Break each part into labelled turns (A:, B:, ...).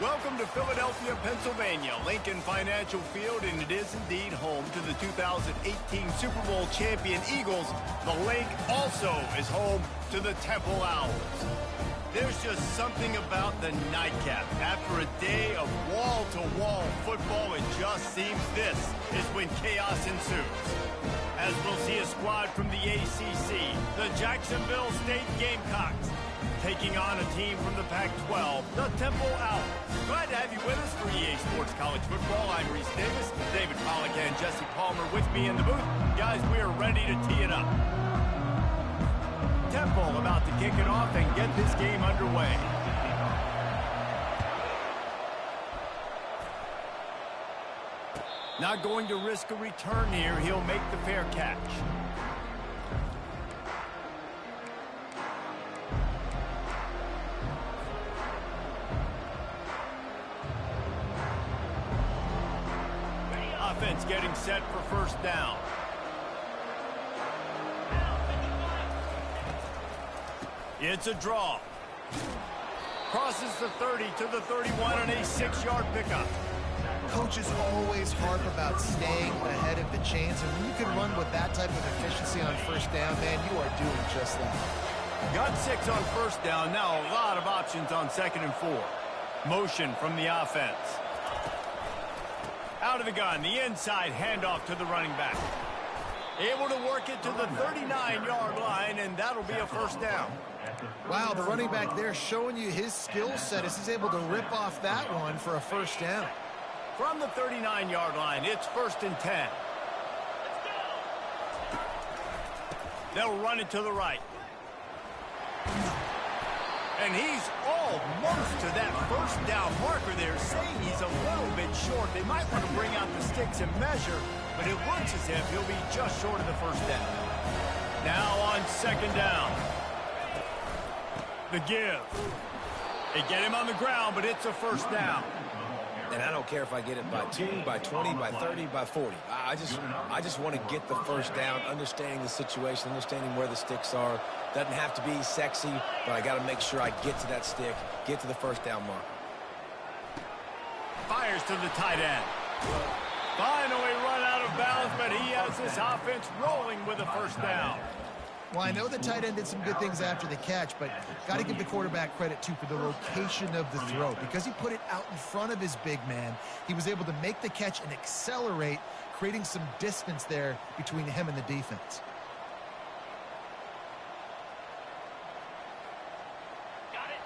A: Welcome to Philadelphia, Pennsylvania, Lincoln Financial Field, and it is indeed home to the 2018 Super Bowl champion Eagles. The lake also is home to the Temple Owls. There's just something about the nightcap. After a day of wall-to-wall football, it just seems this is when chaos ensues. As we'll see a squad from the ACC, the Jacksonville State Gamecocks, taking on a team from the Pac-12, the Temple Owls. Glad to have you with us for EA Sports College Football. I'm Reese Davis, David Pollack and Jesse Palmer with me in the booth. Guys, we are ready to tee it up. Temple about to kick it off and get this game underway. Not going to risk a return here. He'll make the fair catch. Offense getting set for first down. It's a draw. Crosses the 30 to the 31 and a 6-yard pickup.
B: Coaches always harp about staying ahead of the chains, and when you can run with that type of efficiency on first down, man, you are doing just that.
A: Got 6 on first down. Now a lot of options on 2nd and 4. Motion from the offense. Out of the gun, the inside handoff to the running back. Able to work it to the 39-yard line, and that'll be a first down.
B: Wow, the running back there showing you his skill set as he's able to rip off that one for a first down.
A: From the 39-yard line, it's 1st and 10. They'll run it to the right. And he's almost to that first down marker there, saying he's a little bit short. They might want to bring out the sticks and measure, but it looks as if he'll be just short of the first down. Now on 2nd down. The give. They get him on the ground, but it's a first down.
C: And I don't care if I get it by 2, by 20, by 30, by 40. I just want to get the first down, understanding the situation, understanding where the sticks are. Doesn't have to be sexy, but I got to make sure I get to that stick, get to the first down mark.
A: Fires to the tight end. Finally run out of bounds, but he has this offense rolling with a first down.
B: Well, I know the tight end did some good things after the catch, but got to give the quarterback credit, too, for the location of the throw. Because he put it out in front of his big man, he was able to make the catch and accelerate, creating some distance there between him and the defense.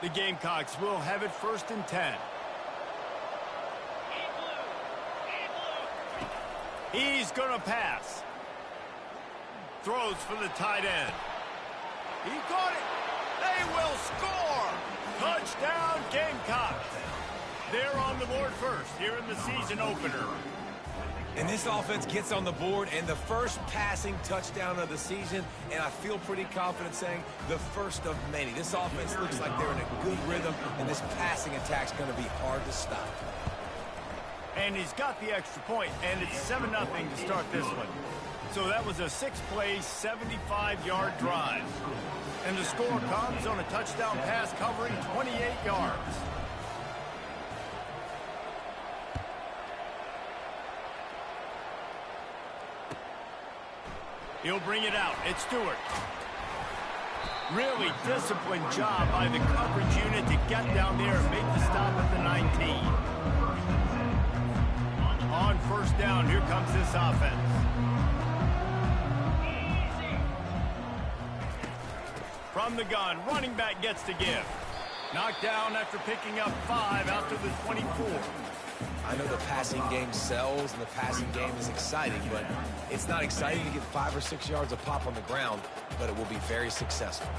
A: The Gamecocks will have it 1st and 10. He's going to pass. Throws for the tight end. He caught it. They will score. Touchdown, Gamecocks. They're on the board first here in the season opener.
C: And this offense gets on the board, and the first passing touchdown of the season, and I feel pretty confident saying the first of many. This offense looks like they're in a good rhythm, and this passing attack's going to be hard to stop.
A: And he's got the extra point, and it's 7-0 to start this one. So that was a 6-play, 75-yard drive. And the score comes on a touchdown pass covering 28 yards. He'll bring it out. It's Stewart. Really disciplined job by the coverage unit to get down there and make the stop at the 19. On first down, here comes this offense. From the gun, running back gets to give. Knocked down after picking up 5 out to the 24.
C: I know the passing game sells and the passing game is exciting, but it's not exciting to get 5 or 6 yards of pop on the ground, but it will be very successful.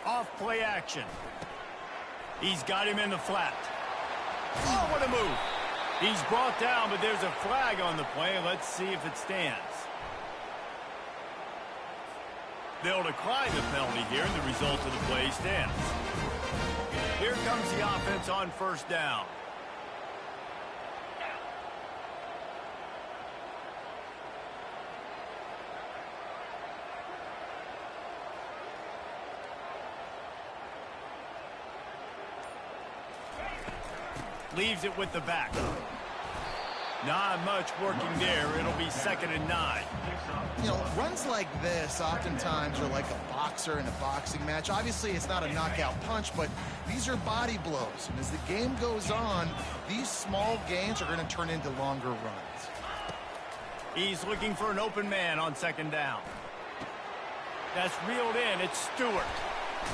A: Off play action. He's got him in the flat. Oh, what a move. He's brought down, but there's a flag on the play. Let's see if it stands. They'll decline the penalty here, and the result of the play stands. Here comes the offense on first down. Leaves it with the back. Not much working there. It'll be 2nd and 9.
B: You know, runs like this oftentimes are like a boxer in a boxing match. Obviously, it's not a knockout punch, but these are body blows. And as the game goes on, these small gains are going to turn into longer runs.
A: He's looking for an open man on 2nd down. That's reeled in. It's Stewart.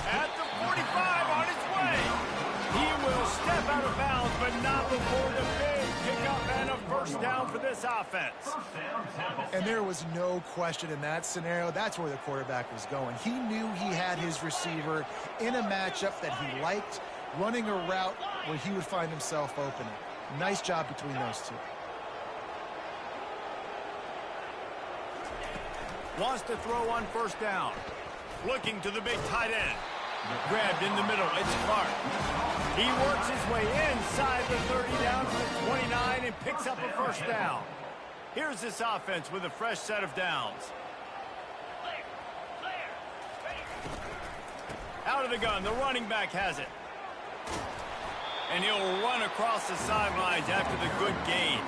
A: At the 45 on his way. He will step out of bounds, but not before the big pickup and a 1st down for this offense.
B: And there was no question in that scenario. That's where the quarterback was going. He knew he had his receiver in a matchup that he liked, running a route where he would find himself opening. Nice job between those two.
A: Wants to throw on 1st down. Looking to the big tight end. Grabbed in the middle. It's Clark. He works his way inside the 30 down to the 29 and picks up a 1st down. Here's this offense with a fresh set of downs. Out of the gun. The running back has it. And he'll run across the sidelines after the good gain.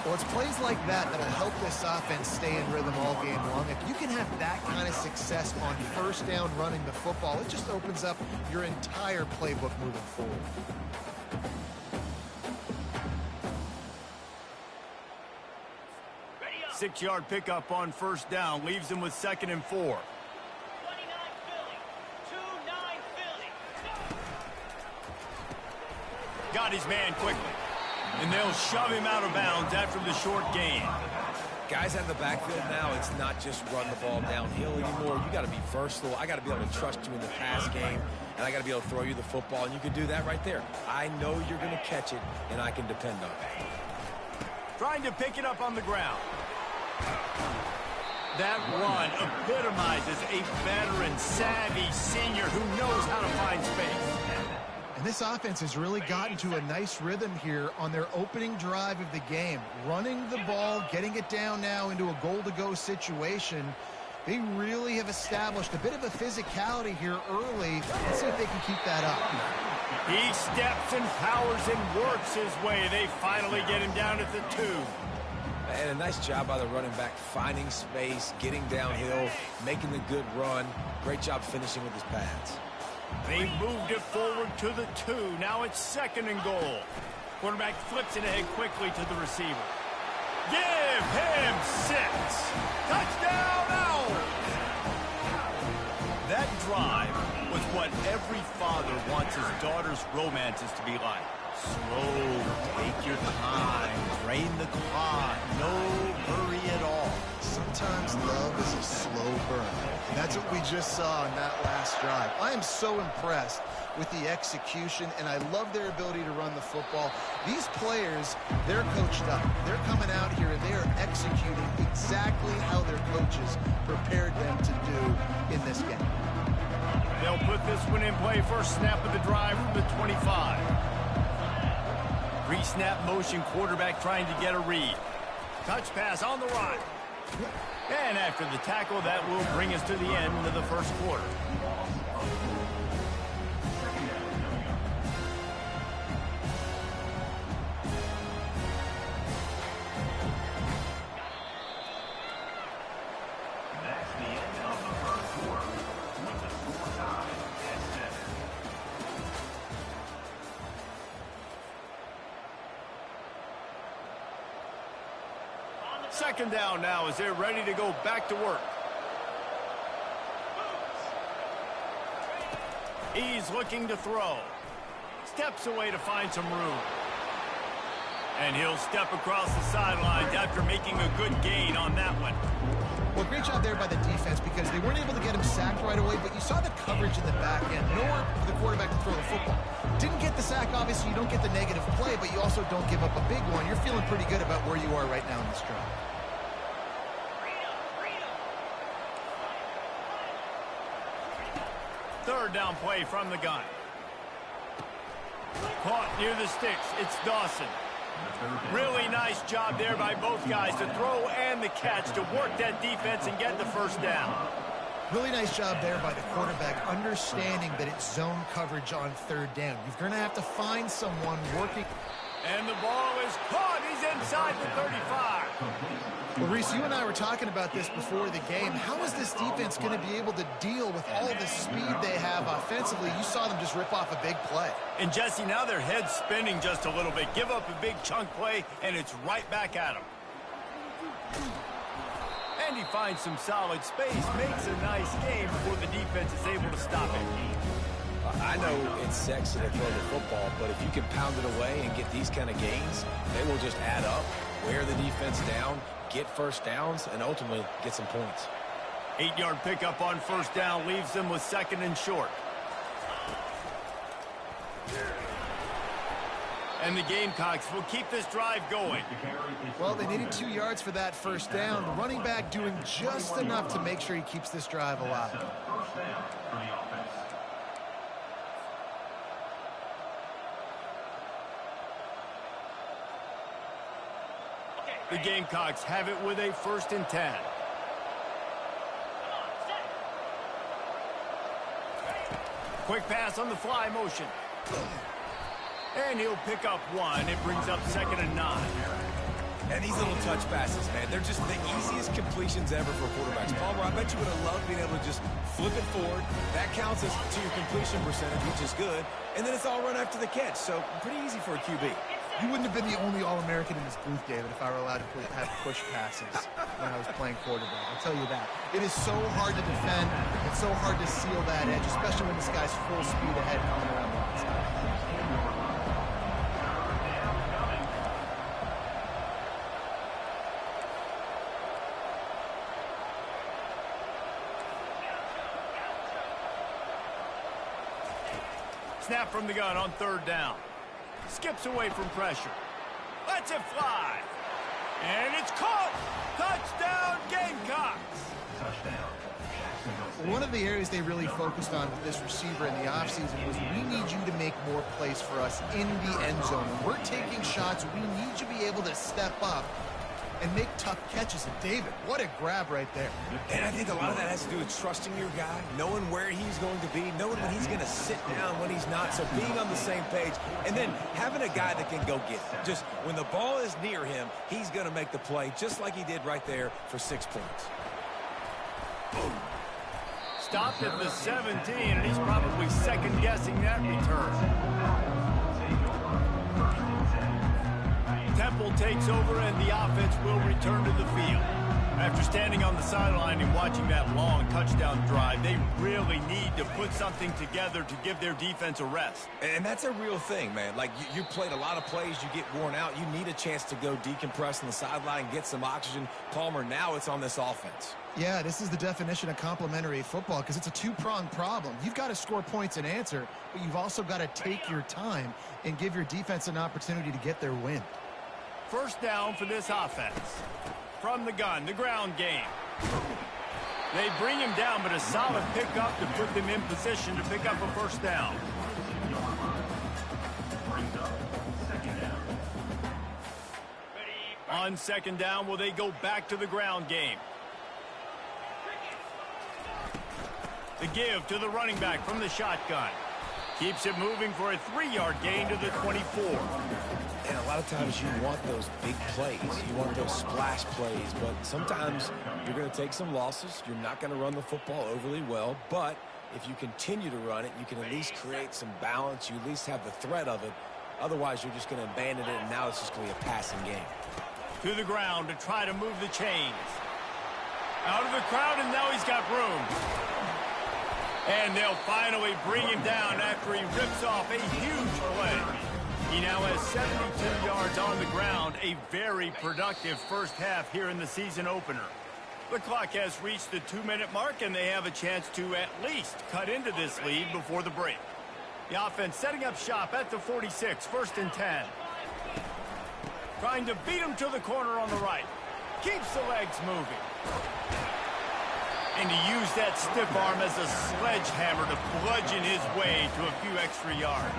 B: Well, it's plays like that that'll help this offense stay in rhythm all game long. If you can have that kind of success on 1st down running the football, it just opens up your entire playbook moving forward.
A: Six-yard pickup on 1st down. Leaves him with 2nd and 4. Got his man quickly. And they'll shove him out of bounds after the short gain.
C: Guys out of the backfield now, it's not just run the ball downhill anymore. You got to be versatile. I got to be able to trust you in the pass game, and I got to be able to throw you the football, and you can do that right there. I know you're going to catch it, and I can depend on it.
A: Trying to pick it up on the ground. That run epitomizes a veteran, savvy senior who knows how to find space.
B: And this offense has really gotten to a nice rhythm here on their opening drive of the game. Running the ball, getting it down now into a goal-to-go situation. They really have established a bit of a physicality here early. Let's see if they can keep that up.
A: He steps and powers and works his way. They finally get him down at the 2.
C: And a nice job by the running back, finding space, getting downhill, making the good run. Great job finishing with his pads.
A: They moved it forward to the 2. Now it's 2nd and goal. Quarterback flips it ahead quickly to the receiver. Give him 6. Touchdown now. That drive was what every father wants his daughter's romances to be like. Slow, take your time, drain the clock, no hurry at all.
B: Sometimes love is a slow burn. And that's what we just saw in that last drive. I am so impressed with the execution, and I love their ability to run the football. These players, they're coached up. They're coming out here, and they are executing exactly how their coaches prepared them to do in this game.
A: They'll put this one in play. First snap of the drive from the 25. Pre-snap motion, quarterback trying to get a read. Touch pass on the run. And after the tackle, that will bring us to the end of the 1st quarter.
D: That's the end of the 1st quarter with the score tied at 7.
A: Second down now as they're ready to go back to work. He's looking to throw. Steps away to find some room. And he'll step across the sidelines after making a good gain on that one.
B: Well, great job there by the defense because they weren't able to get him sacked right away, but you saw the coverage in the back end. Nowhere for the quarterback to throw the football. Didn't get the sack, obviously. You don't get the negative play, but you also don't give up a big one. You're feeling pretty good about where you are right now in this drive.
A: Third down play from the gun. Caught near the sticks. It's Dawson. Really nice job there by both guys to throw and the catch to work that defense and get the first down.
B: Really nice job there by the quarterback, understanding that it's zone coverage on third down. You're going to have to find someone working.
A: And the ball is caught. He's inside the 35.
B: Well, Reese, you and I were talking about this before the game. How is this defense going to be able to deal with all the speed they have offensively? You saw them just rip off a big play.
A: And Jesse, now their head's spinning just a little bit. Give up a big chunk play, and it's right back at him. And he finds some solid space, makes a nice game before the defense is able to stop it.
C: I know it's sexy to throw the football, but if you can pound it away and get these kind of gains, they will just add up, wear the defense down, get first downs, and ultimately get some points.
A: 8-yard pickup on first down leaves them with 2nd and short. And the Gamecocks will keep this drive going.
B: Well, they needed 2 yards for that first down. The running back doing just enough to make sure he keeps this drive alive.
D: First down for the offense.
A: The Gamecocks have it with a 1st and 10. Quick pass on the fly motion. And he'll pick up 1. It brings up 2nd and 9.
C: And these little touch passes, man, they're just the easiest completions ever for quarterbacks. Palmer, I bet you would have loved being able to just flip it forward. That counts as to your completion percentage, which is good. And then it's all run after the catch, so pretty easy for a QB.
B: You wouldn't have been the only All-American in this booth, David, if I were allowed to have push passes when I was playing quarterback. I'll tell you that. It is so hard to defend. It's so hard to seal that edge, especially when this guy's full speed ahead coming around the outside.
A: Snap from the gun on 3rd down. Skips away from pressure. Lets it fly. And it's caught. Touchdown, Gamecocks.
B: One of the areas they really focused on with this receiver in the offseason was we need you to make more plays for us in the end zone. When we're taking shots, we need you to be able to step up and make tough catches. And David, what a grab right there.
C: And I think a lot of that has to do with trusting your guy, knowing where he's going to be, knowing when he's going to sit down, when he's not, so being on the same page, and then having a guy that can go get it. Just when the ball is near him, he's going to make the play, just like he did right there for 6 points.
A: Stopped at the 17, and he's probably second-guessing that return. Temple takes over, and the offense will return to the field. After standing on the sideline and watching that long touchdown drive, they really need to put something together to give their defense a rest.
C: And that's a real thing, man. Like, you played a lot of plays, you get worn out, you need a chance to go decompress on the sideline, get some oxygen. Palmer, now it's on this offense.
B: Yeah, this is the definition of complementary football because it's a two-pronged problem. You've got to score points and answer, but you've also got to take your time and give your defense an opportunity to get their win.
A: First down for this offense. From the gun, the ground game. They bring him down, but a solid pickup to put them in position to pick up a first down. On 2nd down, will they go back to the ground game? The give to the running back from the shotgun. Keeps it moving for a 3-yard gain to the 24.
C: And a lot of times you want those big plays. You want those splash plays. But sometimes you're going to take some losses. You're not going to run the football overly well. But if you continue to run it, you can at least create some balance. You at least have the threat of it. Otherwise, you're just going to abandon it, and now it's just going to be a passing game.
A: To the ground to try to move the chains. Out of the crowd, and now he's got room. And they'll finally bring him down after he rips off a huge play. He now has 72 yards on the ground, a very productive first half here in the season opener. The clock has reached the 2-minute mark, and they have a chance to at least cut into this lead before the break. The offense setting up shop at the 46, 1st and 10. Trying to beat him to the corner on the right. Keeps the legs moving. And he used that stiff arm as a sledgehammer to bludgeon his way to a few extra yards.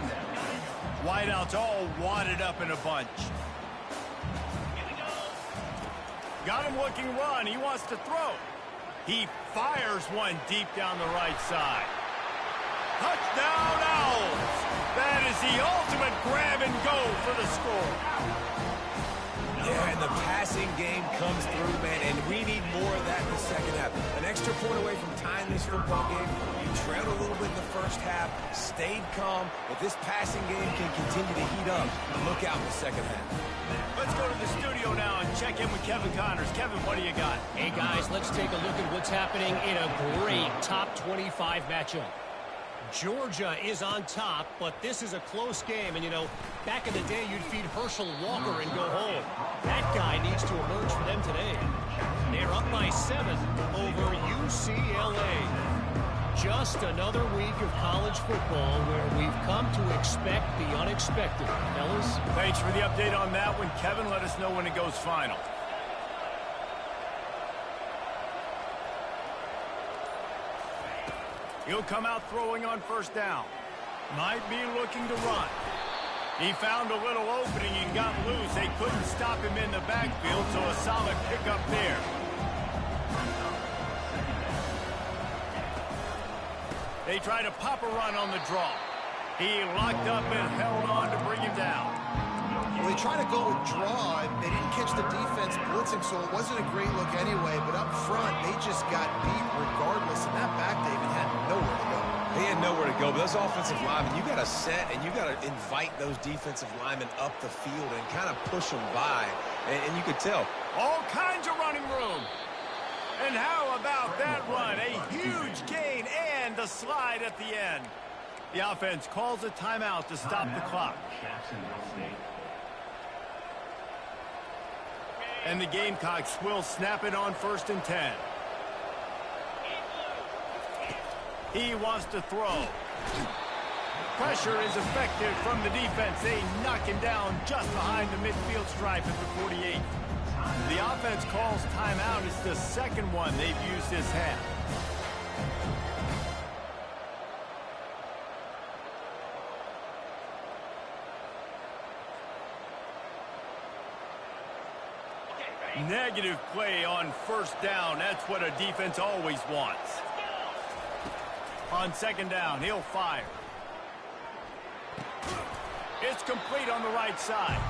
A: Wideouts all wadded up in a bunch. Got him looking run. He wants to throw. He fires one deep down the right side. Touchdown, Owls! That is the ultimate grab and go for the score.
C: Yeah, and the passing game comes through, man, and we need more of that in the second half. An extra point away from tying this football game. You trailed a little bit in the first half, stayed calm. If this passing game can continue to heat up, look out in the second half.
A: Let's go to the studio now and check in with Kevin Connors. Kevin, what do you got?
E: Hey, guys, let's take a look at what's happening in a great top 25 matchup. Georgia is on top, but this is a close game. And, you know, back in the day, you'd feed Herschel Walker and go home. That guy needs to emerge for them today. They're up by 7 over UCLA. Just another week of college football where we've come to expect the unexpected. Fellas?
A: Thanks for the update on that one, Kevin. Let us know when it goes final. He'll come out throwing on first down. Might be looking to run. He found a little opening and got loose. They couldn't stop him in the backfield, so a solid pickup there. They try to pop a run on the draw. He locked up and held on to bring him down.
B: Well, they tried to go with draw, and they didn't catch the defense blitzing, so it wasn't a great look anyway. But up front, they just got beat regardless, and that back David had nowhere to go.
C: He had nowhere to go, but those offensive linemen, you got to set and you got to invite those defensive linemen up the field and kind of push them by. And you could tell.
A: All kinds of running room. And how about that run? A huge gain and a slide at the end. The offense calls a timeout to stop the clock. And the Gamecocks will snap it on 1st and 10. He wants to throw. Pressure is effective from the defense. They knock him down just behind the midfield stripe at the 48. The offense calls timeout. It's the second one they've used this half. Negative play on first down. That's what a defense always wants. On second down, he'll fire. It's complete on the right side.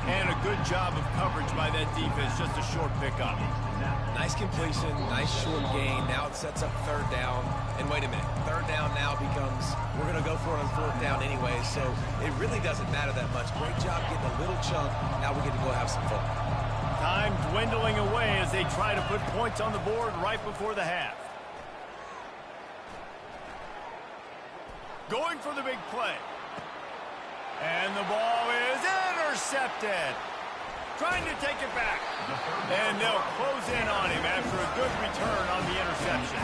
A: And a good job of coverage by that defense. Just a short pickup.
C: Nice completion, nice short gain. Now it sets up 3rd down. And wait a minute, 3rd down now becomes, we're going to go for it on 4th down anyway. So it really doesn't matter that much. Great job getting a little chunk. Now we get to go have some fun.
A: Time dwindling away as they try to put points on the board right before the half. Going for the big play. And the ball is intercepted. Trying to take it back. And they'll close in on him after a good return on the interception.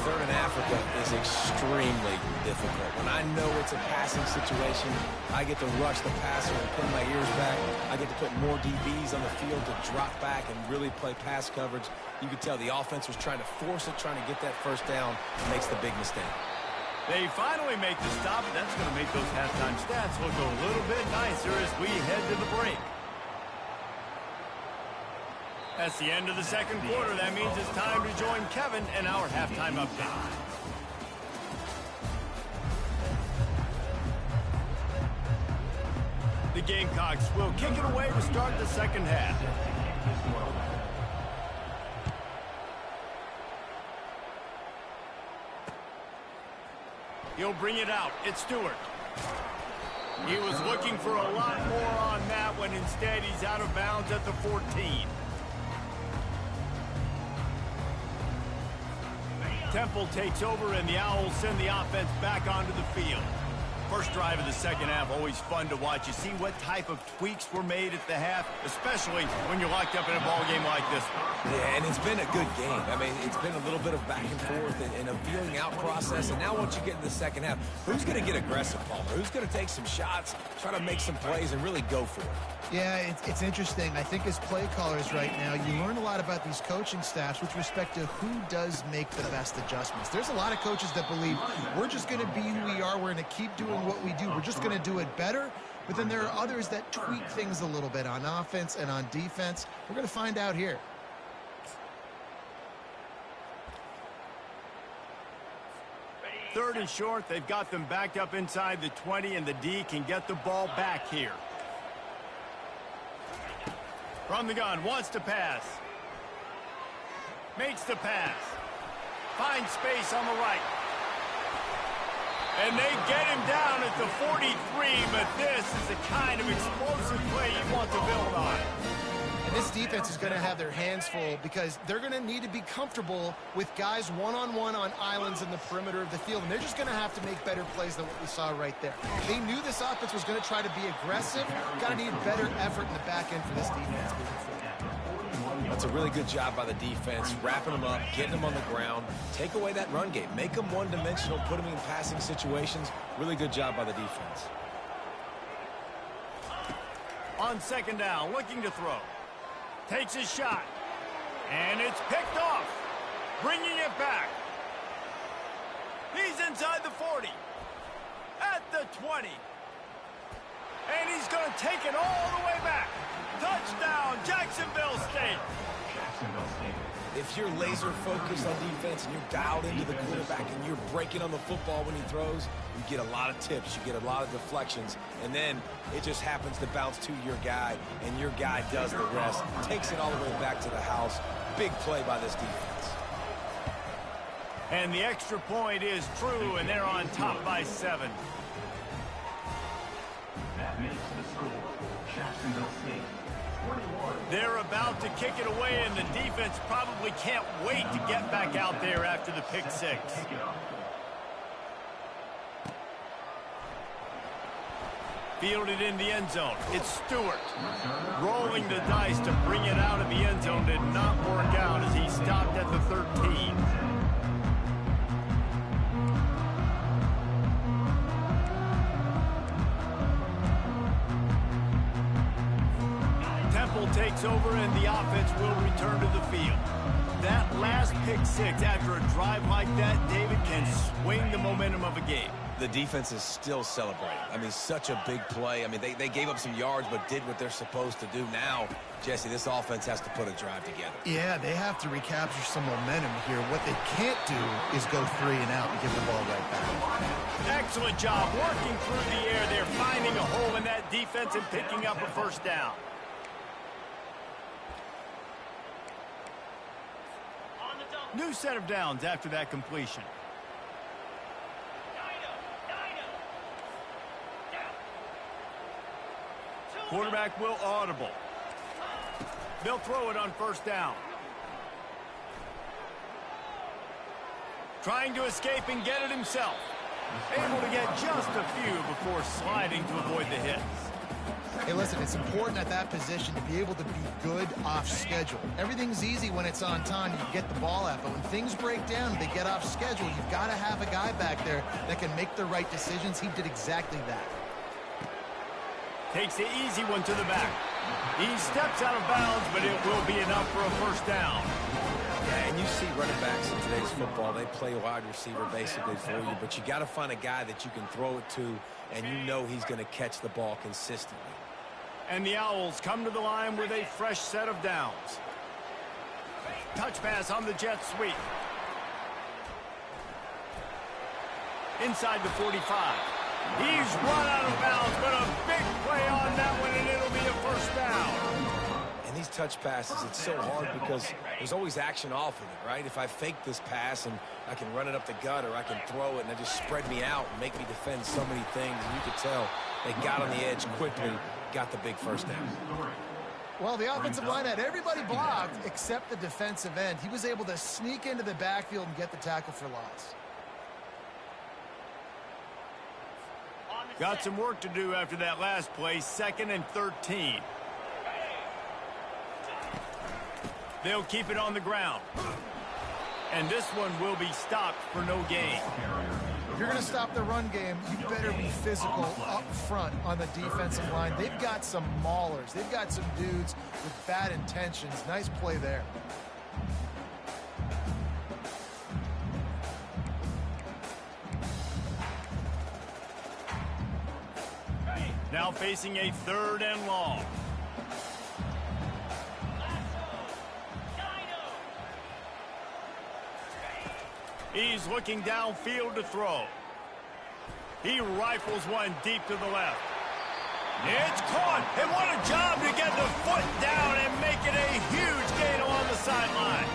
C: 3rd in Africa is extremely difficult. When I know it's a passing situation, I get to rush the passer and put my ears back. I get to put more DBs on the field to drop back and really play pass coverage. You could tell the offense was trying to force it, trying to get that first down, and makes the big mistake.
A: They finally make the stop, and that's going to make those halftime stats look a little bit nicer as we head to the break. That's the end of the second quarter. That means it's time to join Kevin in our halftime update. The Gamecocks will kick it away to start the second half. He'll bring it out. It's Stewart. He was looking for a lot more on that one. Instead, he's out of bounds at the 14. Temple takes over, and the Owls send the offense back onto the field. First drive of the second half, always fun to watch. You see what type of tweaks were made at the half, especially when you're locked up in a ball game like this one.
C: Yeah, and it's been a good game. I mean, it's been a little bit of back and forth and a feeling out process. And now once you get in the second half, who's going to get aggressive, Palmer? Who's going to take some shots, try to make some plays, and really go for it?
B: Yeah, it's interesting. I think as play callers right now, you learn a lot about these coaching staffs with respect to who does make the best adjustments. There's a lot of coaches that believe we're just going to be who we are. We're going to keep doing what we do. We're just going to do it better. But then there are others that tweak things a little bit on offense and on defense. We're going to find out here.
A: 3rd and short. They've got them backed up inside the 20, and the D can get the ball back here. From the gun, wants to pass. Makes the pass. Finds space on the right. And they get him down at the 43, but this is the kind of explosive play you want to build on.
B: And this defense is going to have their hands full because they're going to need to be comfortable with guys one-on-one on islands in the perimeter of the field. And they're just going to have to make better plays than what we saw right there. They knew this offense was going to try to be aggressive. Got to need better effort in the back end for this defense moving forward.
C: That's a really good job by the defense, wrapping them up, getting them on the ground, take away that run game, make them one-dimensional, put them in passing situations. Really good job by the defense.
A: On 2nd down, looking to throw. Takes his shot. And it's picked off. Bringing it back. He's inside the 40. At the 20. And he's going to take it all the way back. Touchdown, Jacksonville State.
C: If you're laser focused on defense and you're dialed into the quarterback and you're breaking on the football when he throws, you get a lot of tips, you get a lot of deflections, and then it just happens to bounce to your guy, and your guy does the rest, takes it all the way back to the house. Big play by this defense.
A: And the extra point is true, and they're on top by 7.
D: That makes the score. Jacksonville State 41.
A: They're about to kick it away, and the defense probably can't wait to get back out there after the pick 6. Fielded in the end zone. It's Stewart. Rolling the dice to bring it out of the end zone did not work out as he stopped at the 13. Takes over and the offense will return to the field. That last pick 6 after a drive like that, David, can swing the momentum of a game.
C: The defense is still celebrating. I mean, such a big play. I mean, they gave up some yards but did what they're supposed to do. Now, Jesse, this offense has to put a drive together.
B: Yeah, they have to recapture some momentum here. What they can't do is go 3 and out and give the ball right back.
A: Excellent job working through the air. They're finding a hole in that defense and picking up a 1st down. New set of downs after that completion. Quarterback will audible. They'll throw it on 1st down. Trying to escape and get it himself. Able to get just a few before sliding to avoid the hits.
B: Hey, listen, it's important at that position to be able to be good off schedule. Everything's easy when it's on time. You get the ball out, but when things break down, they get off schedule. You've got to have a guy back there that can make the right decisions. He did exactly that.
A: Takes the easy one to the back. He steps out of bounds, but it will be enough for a 1st down.
C: Yeah, and you see running backs in today's football, they play wide receiver basically for you, but you got to find a guy that you can throw it to, and you know he's going to catch the ball consistently.
A: And the Owls come to the line with a fresh set of downs. Touch pass on the jet sweep. Inside the 45. He's run out of bounds, but a big play on that one, and it'll be a 1st down.
C: And these touch passes, it's so hard because there's always action off of it, right? If I fake this pass and I can run it up the gut or I can throw it and it just spread me out and make me defend so many things, and you could tell they got on the edge quickly, got the big 1st down.
B: Well, the offensive line had everybody blocked except the defensive end. He was able to sneak into the backfield and get the tackle for loss.
A: Got some work to do after that last play, 2nd and 13. They'll keep it on the ground. And this one will be stopped for no gain.
B: If you're going to stop the run game, you better be physical up front on the defensive line. They've got some maulers. They've got some dudes with bad intentions. Nice play there.
A: Now facing a 3rd and long. He's looking downfield to throw. He rifles one deep to the left. It's caught, and what a job to get the foot down and make it a huge gain along the sideline.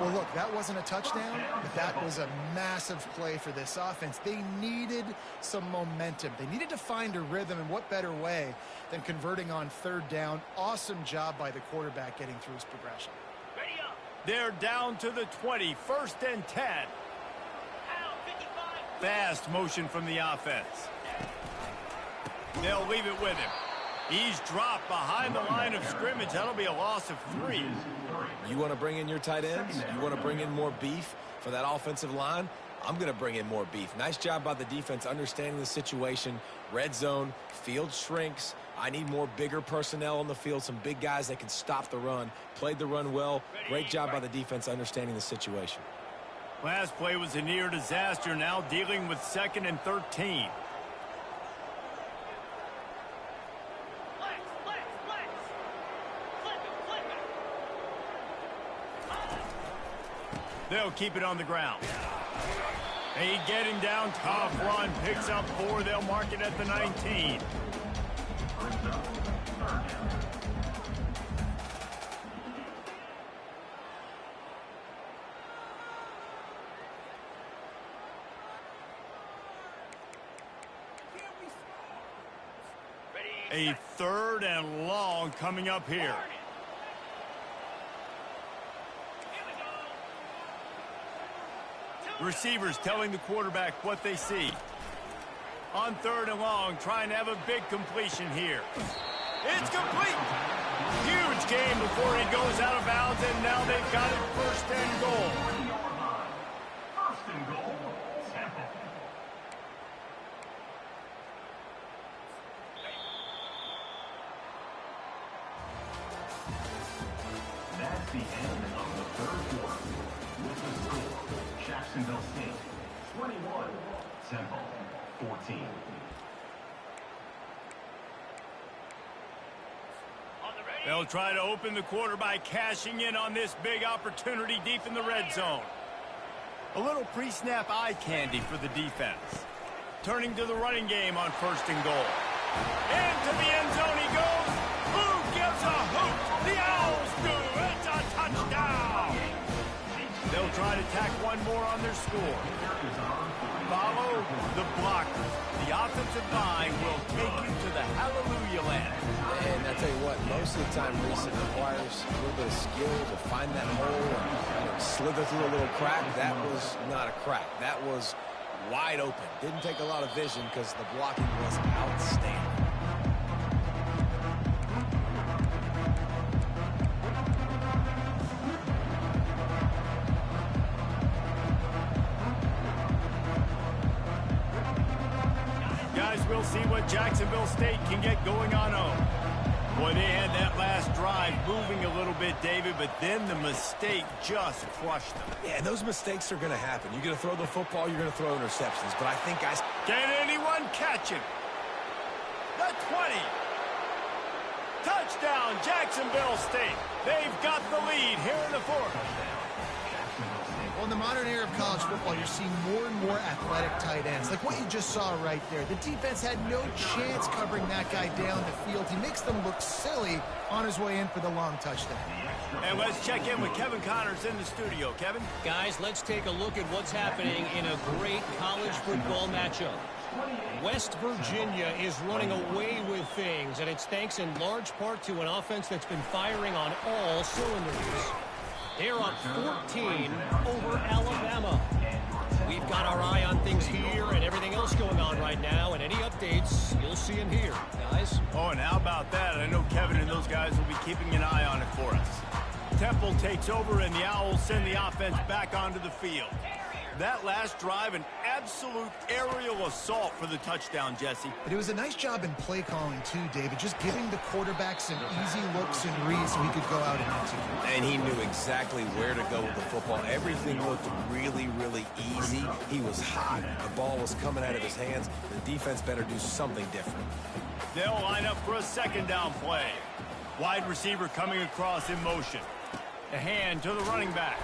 B: Well, look, that wasn't a touchdown, but that was a massive play for this offense. They needed some momentum. They needed to find a rhythm, and what better way than converting on third down. Awesome job by the quarterback getting through his progression.
A: They're down to the 20, 1st and 10. Fast motion from the offense. They'll leave it with him. He's dropped behind the line of scrimmage. That'll be a loss of 3.
C: You want to bring in your tight ends? You want to bring in more beef for that offensive line? I'm going to bring in more beef. Nice job by the defense understanding the situation. Red zone, field shrinks. I need more bigger personnel on the field, some big guys that can stop the run. Played the run well. Great job by the defense understanding the situation.
A: Last play was a near disaster, now dealing with 2nd and 13. They'll keep it on the ground. They get him down, tough run, picks up 4. They'll mark it at the 19. A 3rd and long coming up here. Receivers telling the quarterback what they see. On 3rd and long, trying to have a big completion here. It's complete. Huge game before he goes out of bounds, and now they've got it 1st and goal.
D: 1st and goal, Tampa. That's the end of the 3rd quarter. With the score, Jacksonville State 21, Temple 14.
A: They'll try to open the quarter by cashing in on this big opportunity deep in the red zone. A little pre-snap eye candy for the defense. Turning to the running game on 1st and goal. Into the end zone he goes. Who gives a hoot? The Owls do. It's a touchdown. They'll try to tack one more on their score. Follow the blockers. The offensive line will take you to the hallelujah land.
C: And I tell you what, most of the time, Reese, it requires a little bit of skill to find that hole and slither through a little crack. That was not a crack. That was wide open. Didn't take a lot of vision because the blocking was outstanding.
A: Guys, we'll see what Jacksonville State can get going on home. Boy, they had that last drive moving a little bit, David, but then the mistake just crushed them.
C: Yeah, those mistakes are going to happen. You're going to throw the football, you're going to throw interceptions. But I think, guys...
A: Can anyone catch him? The 20. Touchdown, Jacksonville State. They've got the lead here in the 4th.
B: Well, in the modern era of college football, you're seeing more and more athletic tight ends. Like what you just saw right there. The defense had no chance covering that guy down the field. He makes them look silly on his way in for the long touchdown.
A: And let's check in with Kevin Connors in the studio. Kevin?
E: Guys, let's take a look at what's happening in a great college football matchup. West Virginia is running away with things, and it's thanks in large part to an offense that's been firing on all cylinders. They're up 14 over Alabama. We've got our eye on things here and everything else going on right now, and any updates, you'll see them here, guys.
A: Oh, and how about that? I know Kevin and those guys will be keeping an eye on it for us. Temple takes over, and the Owls send the offense back onto the field. That last drive, an absolute aerial assault for the touchdown, Jesse.
B: But it was a nice job in play calling, too, David. Just giving the quarterback some easy looks and reads so he could go out and execute.
C: And he knew exactly where to go with the football. Everything looked really, really easy. He was hot. The ball was coming out of his hands. The defense better do something different.
A: They'll line up for a 2nd down play. Wide receiver coming across in motion. The hand to the running back.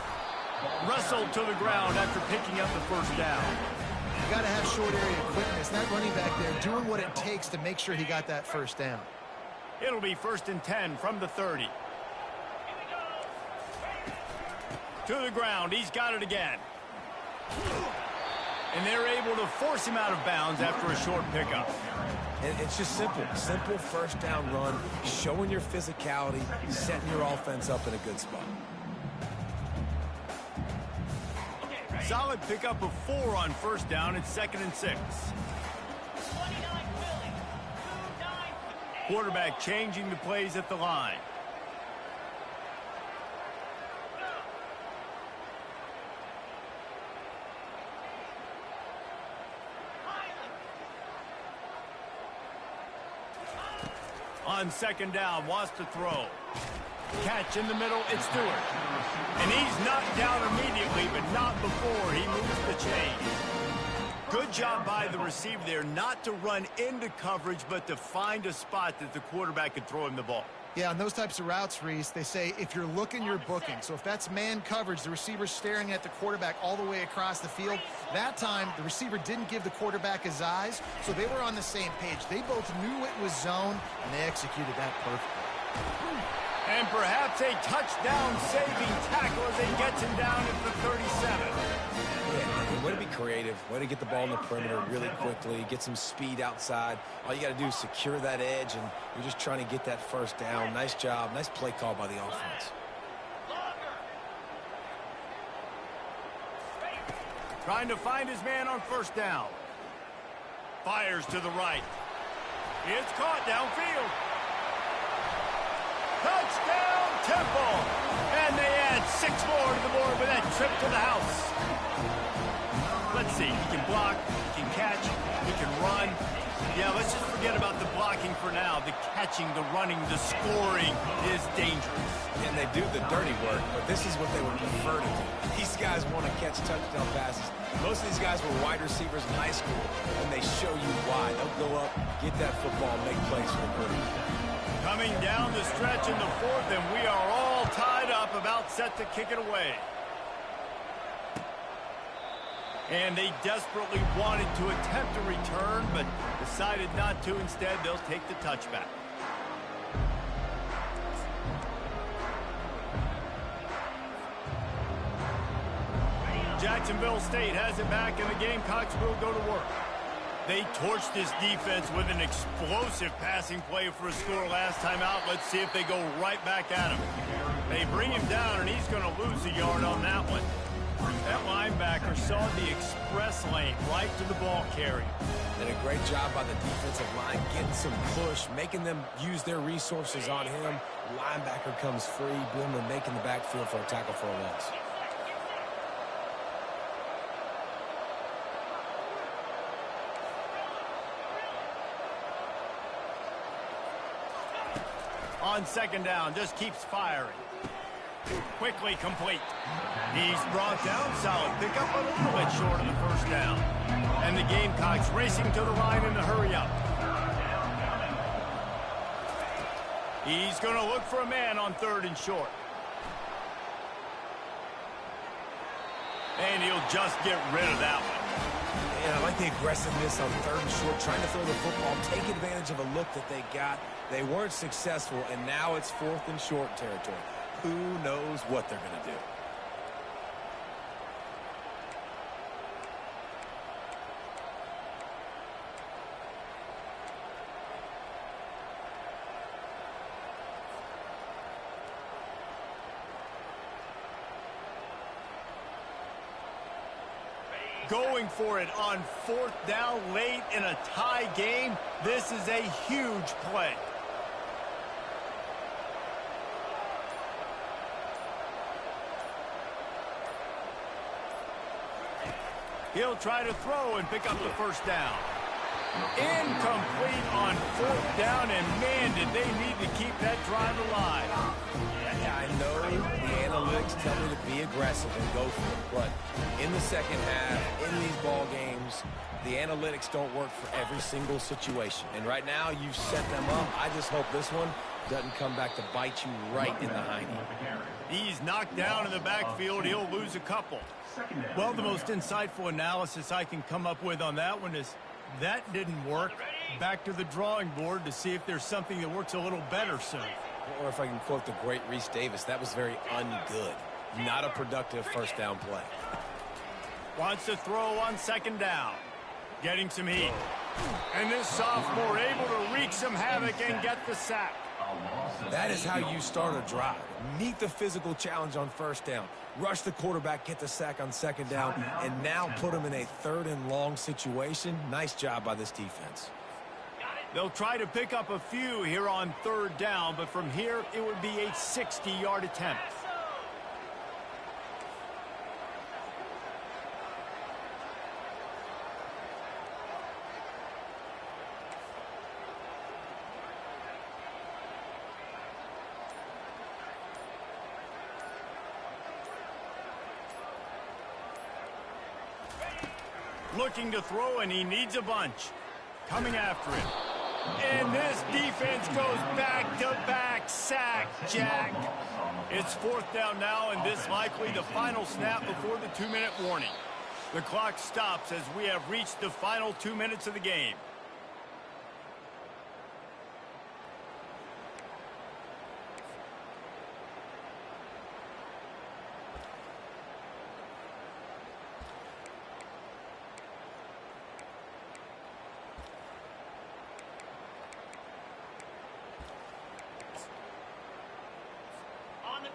A: wrestled to the ground after picking up the first down.
B: You got to have short area quickness. That running back there doing what it takes to make sure he got that first down.
A: It'll be 1st and 10 from the 30. To the ground. He's got it again. And they're able to force him out of bounds after a short pickup.
C: And it's just simple. Simple first down run, showing your physicality, setting your offense up in a good spot.
A: Solid pickup of 4 on first down. It's 2nd and 6. Quarterback changing the plays at the line. On 2nd down, wants to throw. Catch in the middle, it's Stewart. And he's knocked down immediately, but not before he moves the chain. Good job by the receiver there, not to run into coverage, but to find a spot that the quarterback could throw him the ball.
B: Yeah, on those types of routes, Reese, they say if you're looking, you're booking. So if that's man coverage, the receiver's staring at the quarterback all the way across the field. That time, the receiver didn't give the quarterback his eyes, so they were on the same page. They both knew it was zone, and they executed that perfectly.
A: And perhaps a touchdown-saving tackle as he gets him down at the 37.
C: Yeah, way to be creative, way to get the ball in the perimeter really quickly, get some speed outside. All you got to do is secure that edge, and you're just trying to get that first down. Nice job, nice play call by the offense.
A: Trying to find his man on first down. Fires to the right. It's caught downfield. Touchdown, Temple! And they add 6 more to the board with that trip to the house. Let's see, he can block, he can catch, he can run. Yeah, let's just forget about the blocking for now. The catching, the running, the scoring is dangerous.
C: And they do the dirty work, but this is what they would prefer to do. These guys want to catch touchdown passes. Most of these guys were wide receivers in high school, and they show you why. They'll go up, get that football, make plays for the quarterback.
A: Coming down the stretch in the 4th, and we are all tied up, about set to kick it away. And they desperately wanted to attempt a return, but decided not to. Instead, they'll take the touchback. Jacksonville State has it back, and the Gamecocks will go to work. They torched this defense with an explosive passing play for a score last time out. Let's see if they go right back at him. They bring him down, and he's going to lose a yard on that one. That linebacker saw the express lane right to the ball carrier.
C: And a great job by the defensive line, getting some push, making them use their resources on him. Linebacker comes free, boom, and making the backfield for a tackle for a loss.
A: On 2nd down, just keeps firing. Quickly complete. He's brought down. Solid pickup, but a little bit short of the first down. And the Gamecocks racing to the line in the hurry up. He's going to look for a man on 3rd and short. And he'll just get rid of that one.
C: And I like the aggressiveness on 3rd and short, trying to throw the football, take advantage of a look that they got. They weren't successful, and now it's 4th and short territory. Who knows what they're going to do?
A: Going for it on 4th down late in a tie game. This is a huge play. He'll try to throw and pick up the first down. Incomplete on 4th down, and man, did they need to keep that drive alive.
C: Yeah, I know the analytics tell me to be aggressive and go for it, but in the second half, in these ball games, the analytics don't work for every single situation. And right now, you've set them up. I just hope this one doesn't come back to bite you right in the hiney.
A: He's knocked down in the backfield. He'll lose a couple. Well, the most insightful analysis I can come up with on that one is that didn't work. Back to the drawing board to see if there's something that works a little better soon.
C: Or if I can quote the great Reese Davis, that was very ungood. Not a productive first down play.
A: Wants to throw on second down. Getting some heat. And this sophomore able to wreak some havoc and get the sack.
C: That is how you start a drive. Meet the physical challenge on first down. Rush the quarterback, get the sack on second down, and now put him in a 3rd and long situation. Nice job by this defense.
A: They'll try to pick up a few here on 3rd down, but from here it would be a 60-yard attempt. Looking to throw, and he needs a bunch. Coming after him. And this defense goes back-to-back sack, Jack. It's 4th down now, and this likely the final snap before the 2-minute warning. The clock stops as we have reached the final 2 minutes of the game.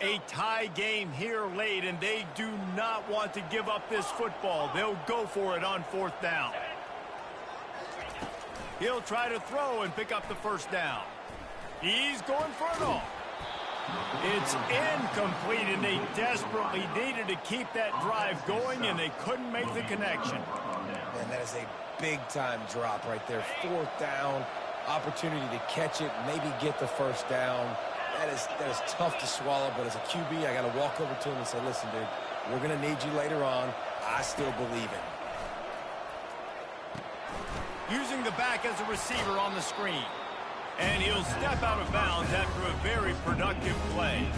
A: A tie game here late, and they do not want to give up this football. They'll go for it on 4th down. He'll try to throw and pick up the first down. He's going for it all. It's incomplete, and they desperately needed to keep that drive going, and they couldn't make the connection.
C: Man, that is a big-time drop right there. 4th down, opportunity to catch it, maybe get the first down. That is tough to swallow, but as a QB, I got to walk over to him and say, listen, dude, we're going to need you later on. I still believe it.
A: Using the back as a receiver on the screen. And he'll step out of bounds after a very productive play.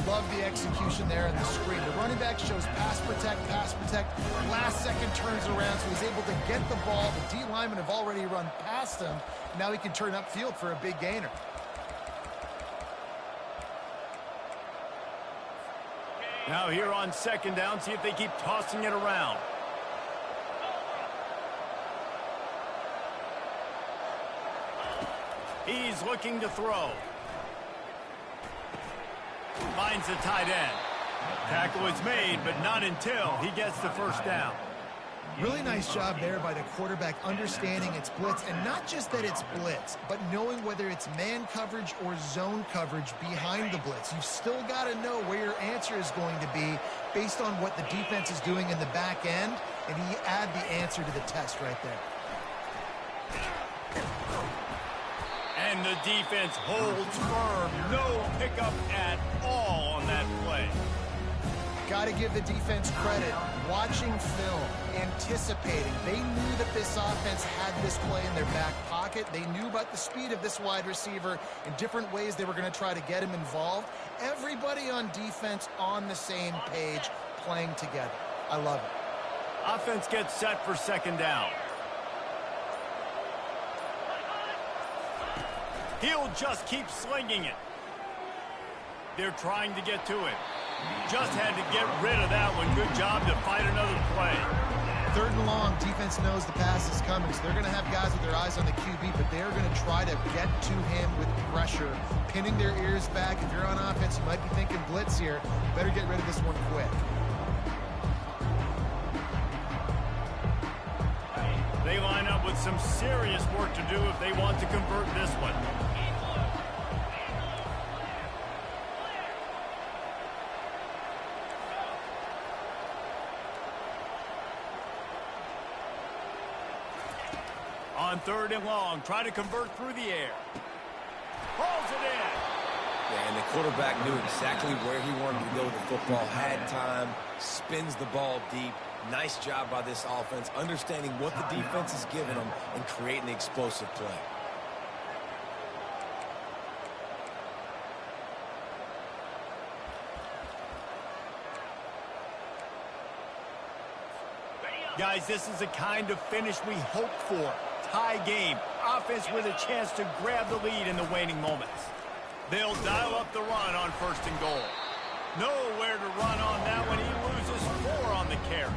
B: Love the execution there in the screen. The running back shows pass protect. Last second turns around, so he's able to get the ball. The D linemen have already run past him. Now he can turn upfield for a big gainer.
A: Now here on 2nd down, see if they keep tossing it around. He's looking to throw. Finds the tight end. Tackle is made, but not until he gets the first down.
B: Really nice job there by the quarterback understanding it's blitz, and not just that it's blitz, but knowing whether it's man coverage or zone coverage behind the blitz. You've still got to know where your answer is going to be based on what the defense is doing in the back end, and he add the answer to the test right there.
A: And the defense holds firm. No pickup at all on that play.
B: Got to give the defense credit. Watching film, anticipating. They knew that this offense had this play in their back pocket. They knew about the speed of this wide receiver and different ways they were going to try to get him involved. Everybody on defense on the same page, playing together. I love it.
A: Offense gets set for 2nd down. He'll just keep slinging it. They're trying to get to it. Just had to get rid of that one. Good job to fight another play.
B: 3rd and long, defense knows the pass is coming, so they're going to have guys with their eyes on the QB, but they're going to try to get to him with pressure, pinning their ears back. If you're on offense, you might be thinking blitz here. Better get rid of this one quick.
A: They line up with some serious work to do if they want to convert this one. On 3rd and long, try to convert through the air. Pulls it in.
C: Yeah, and the quarterback knew exactly where he wanted to go with the football, had time, spins the ball deep. Nice job by this offense, understanding what the defense is giving them and creating the explosive play.
A: Guys, this is the kind of finish we hope for. Tie game. Offense with a chance to grab the lead in the waning moments. They'll dial up the run on 1st and goal. Nowhere to run on that one. He loses 4 on the carry.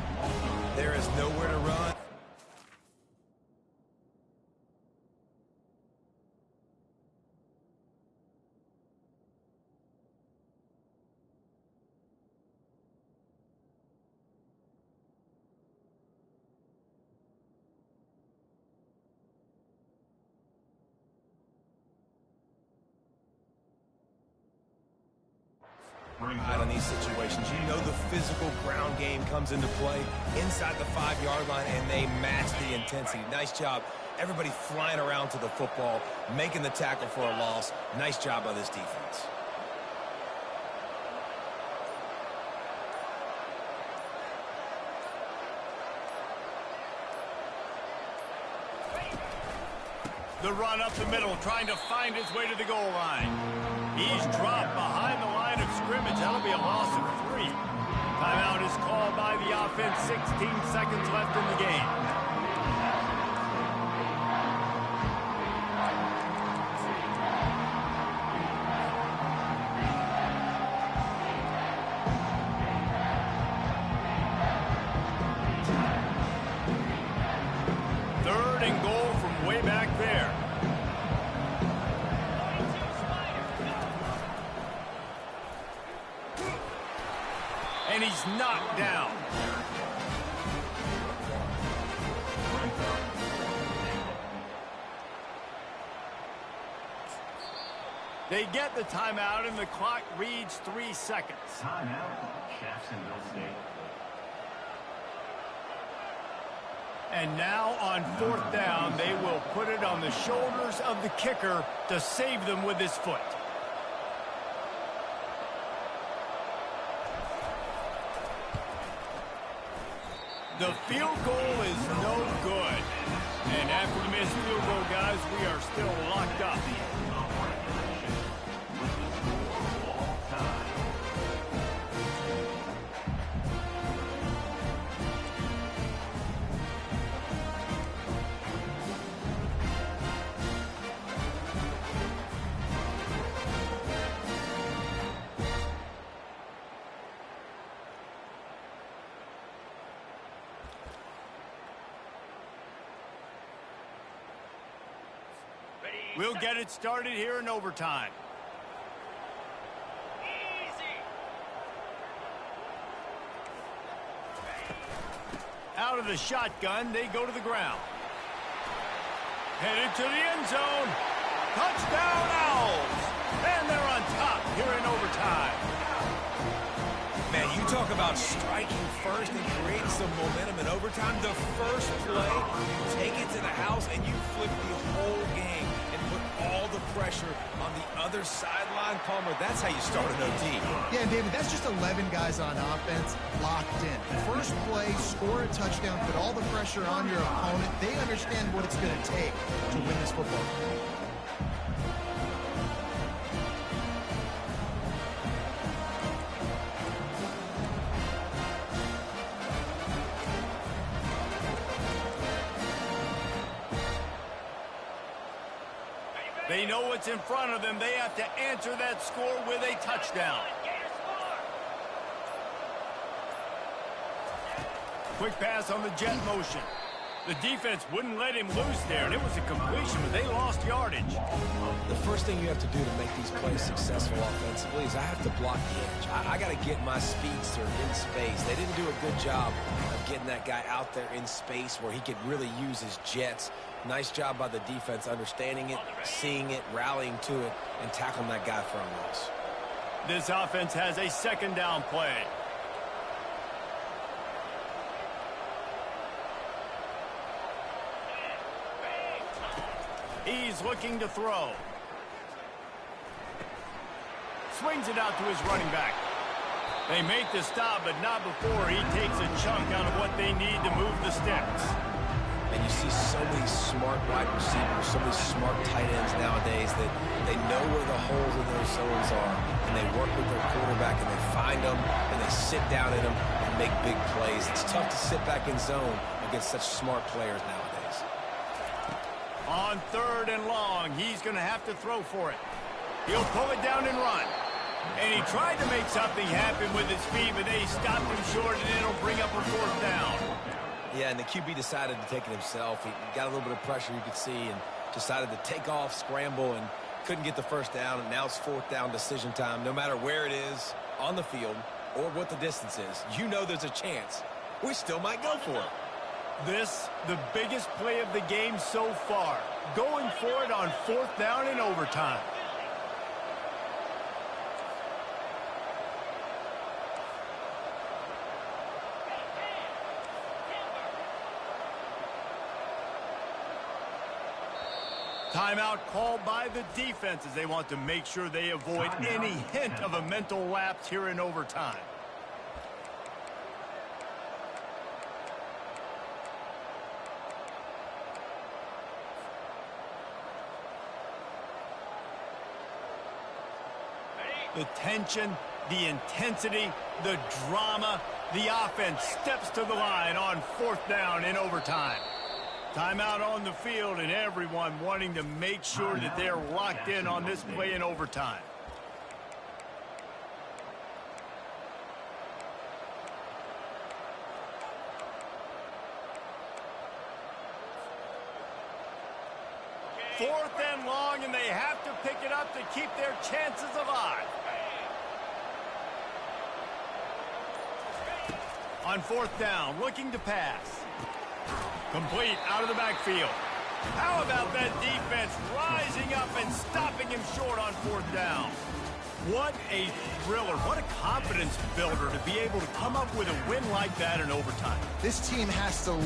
C: There is nowhere to run. Right on these situations, you know the physical ground game comes into play inside the 5-yard line, and they match the intensity. Nice job. Everybody flying around to the football, making the tackle for a loss. Nice job by this defense.
A: The run up the middle, trying to find his way to the goal line. He's dropped behind the line of scrimmage. That'll be a loss of 3. Timeout is called by the offense. 16 seconds left in the game. Third and goal from way back there. And he's knocked down. They get the timeout, and the clock reads 3 seconds.
D: Timeout, Jacksonville State.
A: And now on 4th down, they will put it on the shoulders of the kicker to save them with his foot. The field goal is no good. And after the missed field goal, guys, we are still locked up. We'll get it started here in overtime. Out of the shotgun, they go to the ground. Headed to the end zone. Touchdown, Owls! And they're on top here in overtime.
C: Man, you talk about striking first and creating some momentum in overtime. The first play, you take it to the house and you flip the whole game and put all the pressure on the other sideline. Palmer, that's how you start an OT.
B: Yeah, David, that's just 11 guys on offense locked in. First play, score a touchdown, put all the pressure on your opponent. They understand what it's going to take to win this football game.
A: They know what's in front of them. They have to answer that score with a touchdown. Quick pass on the jet motion. The defense wouldn't let him loose there, and it was a completion, but they lost yardage.
C: The first thing you have to do to make these plays successful offensively is I have to block the edge. I got to get my speedster in space. They didn't do a good job of getting that guy out there in space where he could really use his jets. Nice job by the defense understanding it, seeing it, rallying to it, and tackling that guy for a loss.
A: This offense has a second down play. He's looking to throw. Swings it out to his running back. They make the stop, but not before he takes a chunk out of what they need to move the sticks.
C: And you see so many smart wide receivers, so many smart tight ends nowadays that they know where the holes in those zones are, and they work with their quarterback, and they find them, and they sit down in them and make big plays. It's tough to sit back in zone against such smart players nowadays.
A: On 3rd and long, he's going to have to throw for it. He'll pull it down and run. And he tried to make something happen with his feet, but they stopped him short, and it'll bring up a 4th down.
C: Yeah, and the QB decided to take it himself. He got a little bit of pressure, you could see, and decided to take off, scramble, and couldn't get the 1st down. And now it's 4th down decision time. No matter where it is on the field or what the distance is, you know there's a chance we still might go for it.
A: This, the biggest play of the game so far. Going for it on 4th down in overtime. Timeout called by the defense as they want to make sure they avoid any hint of a mental lapse here in overtime. The tension, the intensity, the drama, the offense steps to the line on 4th down in overtime. Timeout on the field, and everyone wanting to make sure that they're locked in on this play in overtime. Fourth and long, and they have to pick it up to keep their chances alive. On 4th down, looking to pass. Complete out of the backfield. How about that defense rising up and stopping him short on 4th down? What a thriller. What a confidence builder to be able to come up with a win like that in overtime.
B: This team has to love